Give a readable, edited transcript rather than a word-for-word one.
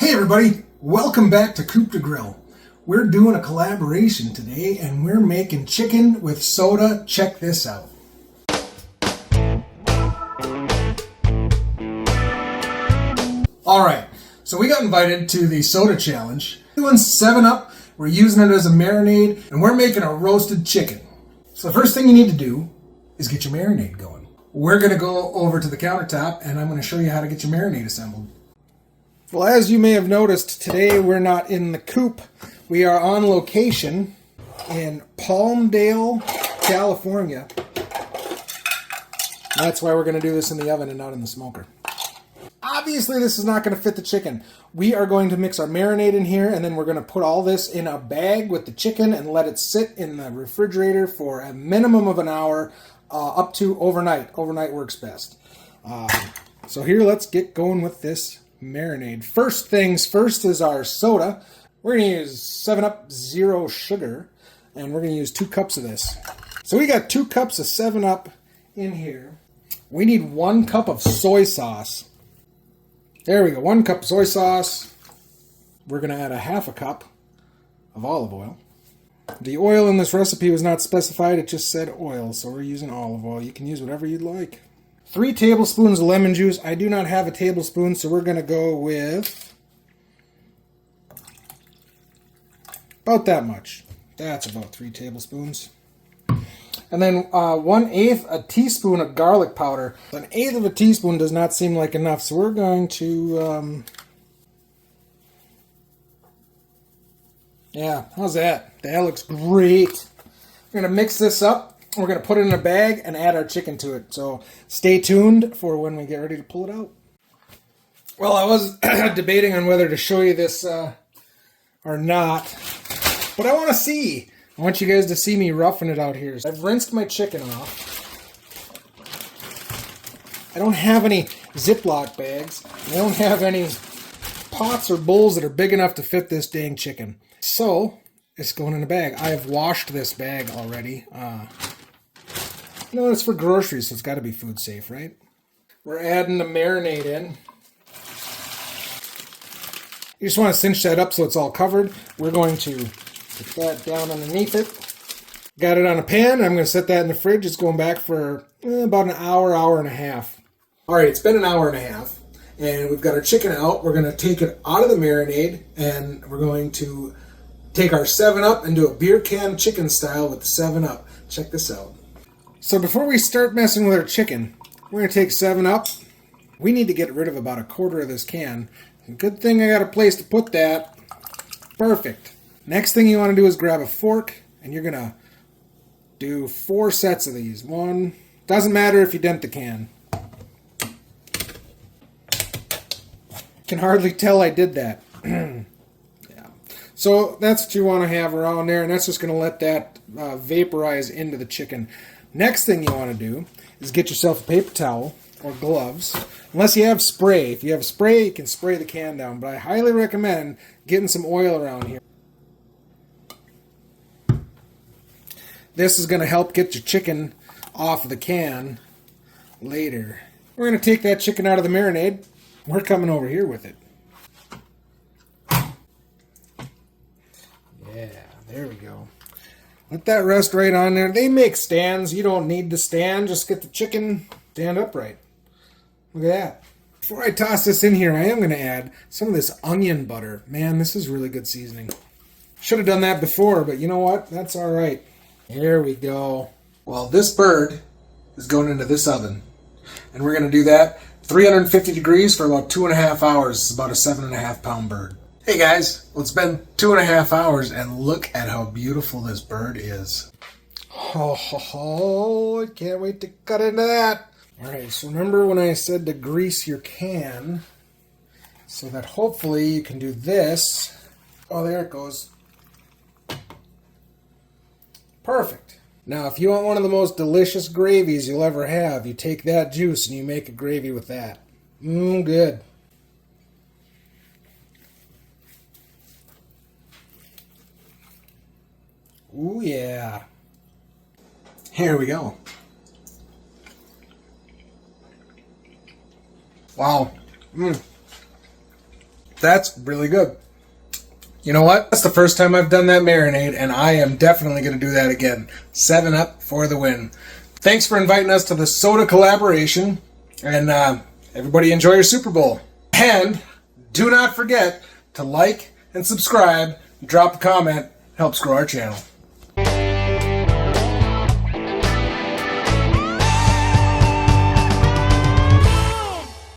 Hey everybody, welcome back to Coop to Grill. We're doing a collaboration today and we're making chicken with soda. Check this out. Alright, so we got invited to the soda challenge. We're doing 7-Up, we're using it as a marinade, and we're making a roasted chicken. So the first thing you need to do is get your marinade going. We're going to go over to the countertop and I'm going to show you how to get your marinade assembled. Well, as you may have noticed, today we're not in the coop. We are on location in Palmdale, California. That's why we're going to do this in the oven and not in the smoker. Obviously, this is not going to fit the chicken. We are going to mix our marinade in here, and then we're going to put all this in a bag with the chicken and let it sit in the refrigerator for a minimum of an hour, up to overnight. Overnight works best. So here, let's get going with this marinade. First things first is our soda. We're going to use 7-Up Zero Sugar, and we're going to use 2 cups of this. So we got 2 cups of 7-Up in here. We need 1 cup of soy sauce. There we go, 1 cup of soy sauce. We're going to add a half a cup of olive oil. The oil in this recipe was not specified, it just said oil, so we're using olive oil. You can use whatever you'd like. 3 tablespoons of lemon juice. I do not have a tablespoon, so we're going to go with about that much. That's about 3 tablespoons. And then 1/8 a teaspoon of garlic powder. 1/8 of a teaspoon does not seem like enough, so we're going to, yeah, how's that? That looks great. We're going to mix this up. We're going to put it in a bag and add our chicken to it. So stay tuned for when we get ready to pull it out. Well, I was debating on whether to show you this or not. But I want to see. I want you guys to see me roughing it out here. I've rinsed my chicken off. I don't have any Ziploc bags. I don't have any pots or bowls that are big enough to fit this dang chicken. So it's going in a bag. I have washed this bag already. You know, it's for groceries, so it's got to be food safe, right? We're adding the marinade in. You just want to cinch that up so it's all covered. We're going to put that down underneath it. Got it on a pan. I'm going to set that in the fridge. It's going back for about an hour, hour and a half. All right, it's been an hour and a half, and we've got our chicken out. We're going to take it out of the marinade, and we're going to take our 7-Up and do a beer can chicken style with the 7-Up. Check this out. So before we start messing with our chicken, we're going to take 7-Up. We need to get rid of about 1/4 of this can. Good thing I got a place to put that. Perfect. Next thing you want to do is grab a fork, and you're going to do 4 sets of these. 1, doesn't matter if you dent the can. Can hardly tell I did that. Yeah. So that's what you want to have around there, and that's just going to let that vaporize into the chicken. Next thing you want to do is get yourself a paper towel or gloves. Unless you have spray. If you have spray, you can spray the can down. But I highly recommend getting some oil around here. This is going to help get your chicken off of the can later. We're going to take that chicken out of the marinade. We're coming over here with it. Yeah, there we go. Let that rest right on there. They make stands. You don't need the stand. Just get the chicken stand upright. Look at that. Before I toss this in here, I am going to add some of this onion butter. Man, this is really good seasoning. Should have done that before, but you know what? That's all right. Here we go. Well, this bird is going into this oven. And we're going to do that 350 degrees for about 2.5 hours. It's about a 7.5 pound bird. Hey guys, well, it's been 2.5 hours and look at how beautiful this bird is. Oh, I can't wait to cut into that. Alright, so remember when I said to grease your can so that hopefully you can do this. Oh, there it goes. Perfect. Now, if you want one of the most delicious gravies you'll ever have, you take that juice and you make a gravy with that. Good. Ooh, yeah. Here we go. Wow. That's really good. You know what? That's the first time I've done that marinade, and I am definitely going to do that again. 7-Up for the win. Thanks for inviting us to the soda collaboration, and everybody enjoy your Super Bowl. And do not forget to like and subscribe, drop a comment, helps grow our channel.